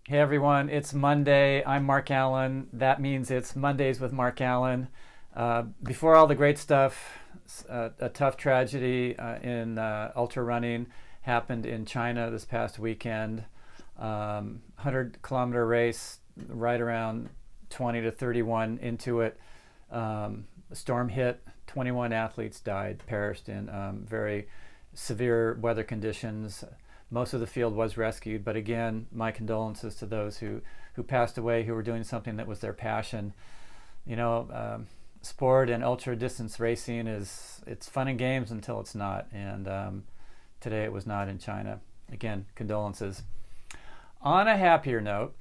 Hey everyone, it's Monday. I'm Mark Allen. That means it's Mondays with Mark Allen. Before all the great stuff, a tough tragedy in ultra running happened in China this past weekend. 100-kilometer race, right around 20 to 31 into it. A storm hit, 21 athletes died, perished in very severe weather conditions. Most of the field was rescued, but again, my condolences to those who passed away, who were doing something that was their passion. You know, sport and ultra distance racing it's fun and games until it's not, and today it was not in China. Again, condolences. On a happier note,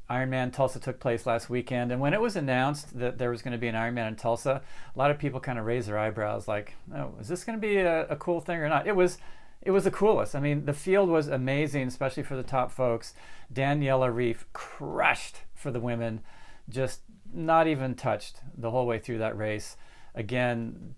Ironman Tulsa took place last weekend, and when it was announced that there was going to be an Ironman in Tulsa, a lot of people kind of raised their eyebrows, like, "Oh, is this going to be a cool thing or not?" It was the coolest. I mean, the field was amazing, especially for the top folks. Daniela Reef crushed for the women, just not even touched the whole way through that race. Again,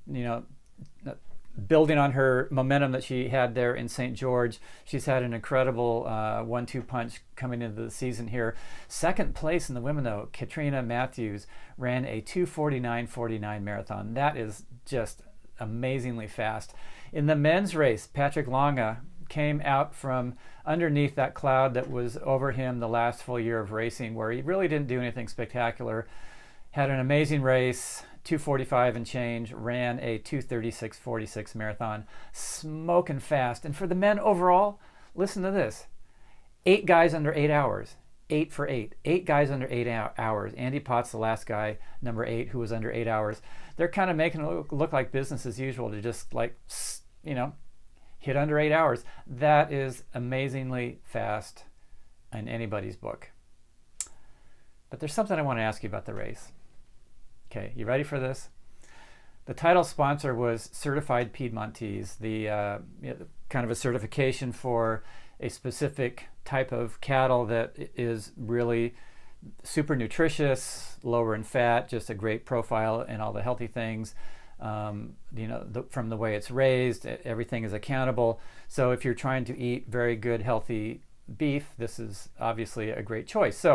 building on her momentum that she had there in St. George, she's had an incredible 1-2 punch coming into the season here. Second place in the women, though, Katrina Matthews ran a 2:49:49 marathon. That is just amazingly fast. In the men's race, Patrick Longa came out from underneath that cloud that was over him the last full year of racing, where he really didn't do anything spectacular. Had an amazing race, 2:45 and change, ran a 2:36:46 marathon, smoking fast. And for the men overall, listen to this: 8 guys under 8 hours. 8 for 8. 8 guys under 8 hours. Andy Potts, the last guy, number 8, who was under 8 hours. They're kind of making it look like business as usual to just hit under 8 hours. That is amazingly fast in anybody's book. But there's something I want to ask you about the race. Okay, you ready for this? The title sponsor was Certified Piedmontese, the kind of a certification for a specific type of cattle that is really super nutritious, lower in fat, just a great profile and all the healthy things. From the way it's raised, everything is accountable. So if you're trying to eat very good, healthy beef, this is obviously a great choice.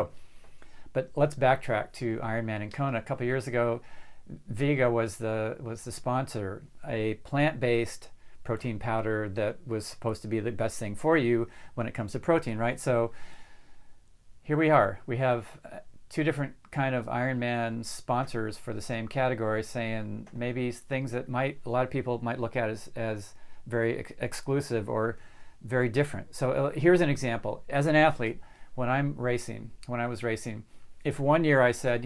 But let's backtrack to Ironman in Kona. A couple years ago, Vega was the sponsor, a plant-based protein powder that was supposed to be the best thing for you when it comes to protein, right? So here we are. We have two different kind of Ironman sponsors for the same category, saying maybe things that a lot of people might look at as very exclusive or very different. So here's an example. As an athlete, when I was racing, if one year I said,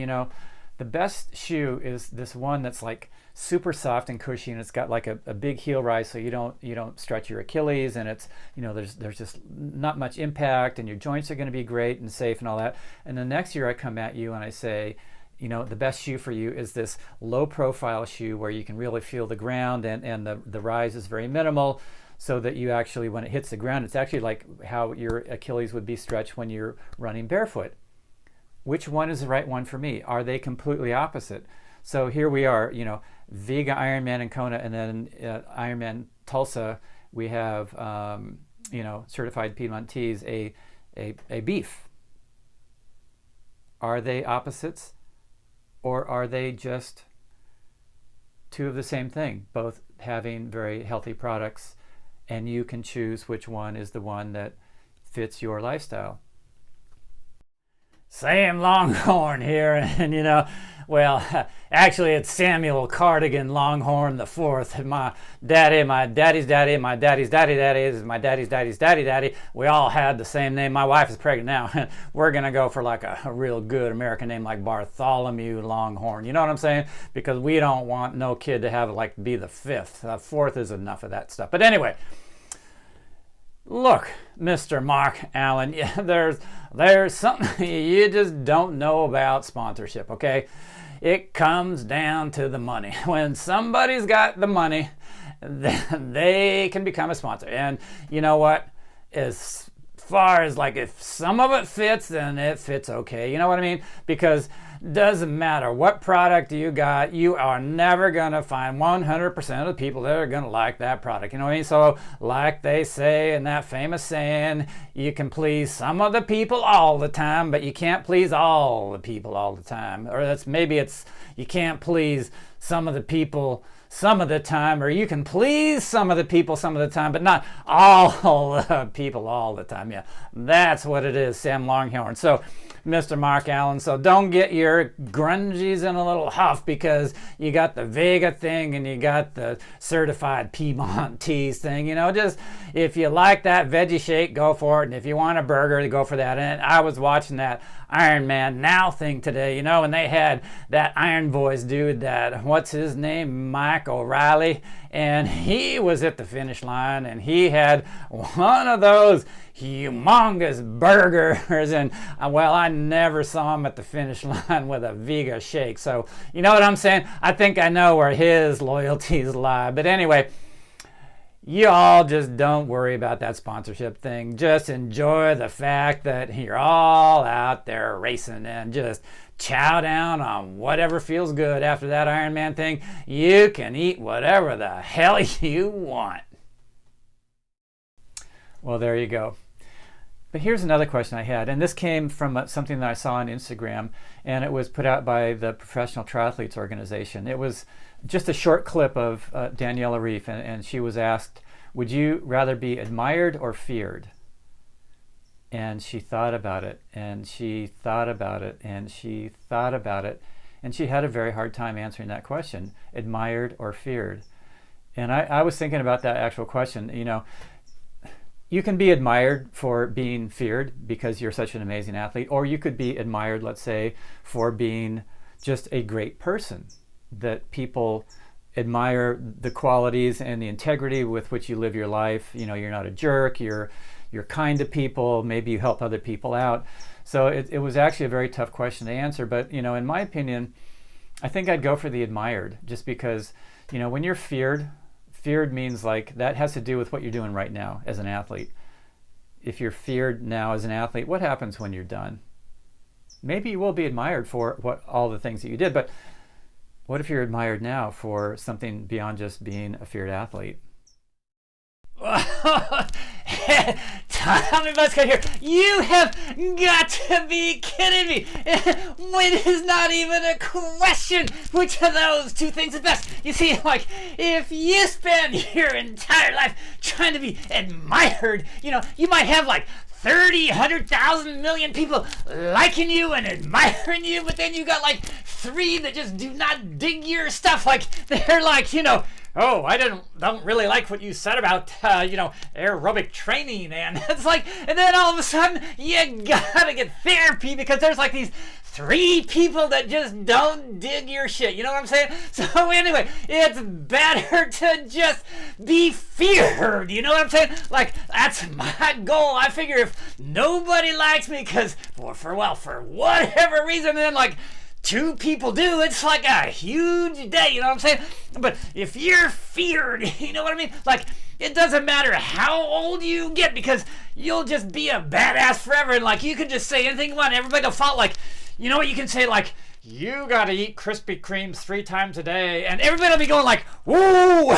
the best shoe is this one that's like super soft and cushy, and it's got like a big heel rise, so you don't stretch your Achilles, and it's there's just not much impact, and your joints are going to be great and safe and all that. And the next year I come at you and I say, the best shoe for you is this low profile shoe where you can really feel the ground, and the rise is very minimal, so that you actually, when it hits the ground, it's actually like how your Achilles would be stretched when you're running barefoot. Which one is the right one for me? Are they completely opposite? So here we are, Vega Ironman in Kona, and then Ironman Tulsa, we have, Certified Piedmontese, a beef. Are they opposites, or are they just two of the same thing, both having very healthy products, and you can choose which one is the one that fits your lifestyle? Sam Longhorn here, and actually it's Samuel Cardigan Longhorn the Fourth. My daddy's daddy, my daddy's daddy is my daddy's daddy's daddy. We all had the same name. My wife is pregnant now. We're gonna go for like a real good American name like Bartholomew Longhorn. You know what I'm saying? Because we don't want no kid to have be the fifth. Fourth is enough of that stuff. But anyway. Look, Mr. Mark Allen, there's something you just don't know about sponsorship, okay? It comes down to the money. When somebody's got the money, then they can become a sponsor. And you know what? As far as like if some of it fits, then it fits okay. You know what I mean? Because doesn't matter what product you got, you are never gonna find 100% of the people that are gonna like that product. You know what I mean? So like they say in that famous saying, you can please some of the people all the time, but you can't please all the people all the time. Or it's you can't please some of the people some of the time, or you can please some of the people some of the time, but not all the people all the time. Yeah, that's what it is, Sam Longhorn. So Mr. Mark Allen. So don't get your grungies in a little huff because you got the Vega thing and you got the certified Piedmontese thing. You know, just if you like that veggie shake, go for it. And if you want a burger, go for that. And I was watching that Ironman Now thing today, you know, and they had that Iron Boys dude, that, what's his name, Mike O'Reilly, and he was at the finish line and he had one of those humongous burgers, and well, I never saw him at the finish line with a Vega shake. So you know what I'm saying? I think I know where his loyalties lie. But anyway, you all just don't worry about that sponsorship thing. Just enjoy the fact that you're all out there racing and just chow down on whatever feels good. After that Ironman thing, you can eat whatever the hell you want. Well, there you go. But here's another question I had, and this came from something that I saw on Instagram, and it was put out by the Professional Triathletes Organization. It was just a short clip of Daniela Reef, and she was asked, would you rather be admired or feared? And she thought about it, and she thought about it, and she thought about it, and she had a very hard time answering that question, admired or feared. And I was thinking about that actual question. You know, you can be admired for being feared because you're such an amazing athlete, or you could be admired, let's say, for being just a great person, that people admire the qualities and the integrity with which you live your life. You know, you're not a jerk, you're kind to people, maybe you help other people out. So it was actually a very tough question to answer, but you know, in my opinion, I think I'd go for the admired, just because, you know, when you're feared means like that has to do with what you're doing right now as an athlete. If you're feared now as an athlete, what happens when you're done? Maybe you will be admired for all the things that you did, but what if you're admired now for something beyond just being a feared athlete? Tommy Buzzcut here. You have got to be kidding me. It is not even a question which of those two things is best. You see, like, if you spend your entire life trying to be admired, you know, you might have like 30, 100,000 million people liking you and admiring you, but then you got like 3 that just do not dig your stuff. Like, they're like, you know, oh, I don't really like what you said about, you know, aerobic training. And it's like, and then all of a sudden you gotta get therapy because there's like these 3 people that just don't dig your shit. You know what I'm saying? So anyway, it's better to just be feared. You know what I'm saying? Like, that's my goal. I figure if nobody likes me because, for whatever reason, then like 2 people do, it's like a huge day, you know what I'm saying? But if you're feared, you know what I mean? Like, it doesn't matter how old you get because you'll just be a badass forever, and like, you can just say anything you want, everybody will follow. Like, you know what you can say? Like, you gotta eat Krispy Kremes 3 times a day, and everybody will be going like, ooh,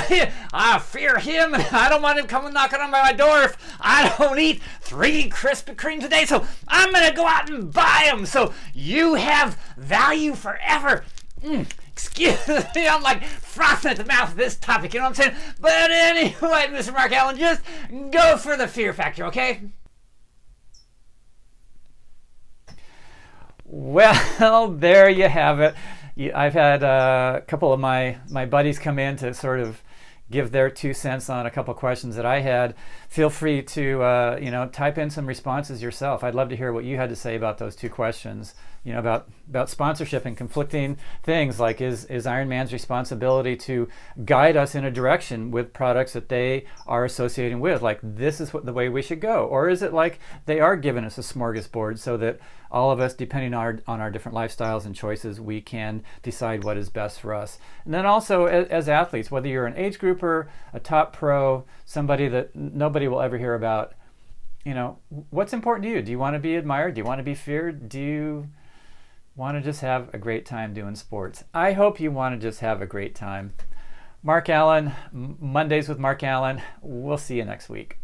I fear him, and I don't want him coming knocking on my door if I don't eat 3 Krispy Kremes a day, so I'm gonna go out and buy them, so you have value forever. Excuse me, I'm like frothing at the mouth of this topic, you know what I'm saying? But anyway, Mr. Mark Allen, just go for the fear factor, okay? Well, there you have it. I've had a couple of my buddies come in to sort of give their 2 cents on a couple of questions that I had. Feel free to you know, type in some responses yourself. I'd love to hear what you had to say about those 2 questions. You know, about sponsorship and conflicting things, like is Ironman's responsibility to guide us in a direction with products that they are associating with, like this is the way we should go, or is it like they are giving us a smorgasbord so that all of us, depending on our different lifestyles and choices, we can decide what is best for us. And then also as athletes, whether you're an age grouper, a top pro, somebody that nobody will ever hear about, what's important to you? Do you want to be admired? Do you want to be feared? Do you want to just have a great time doing sports? I hope you want to just have a great time. Mark Allen, Mondays with Mark Allen. We'll see you next week.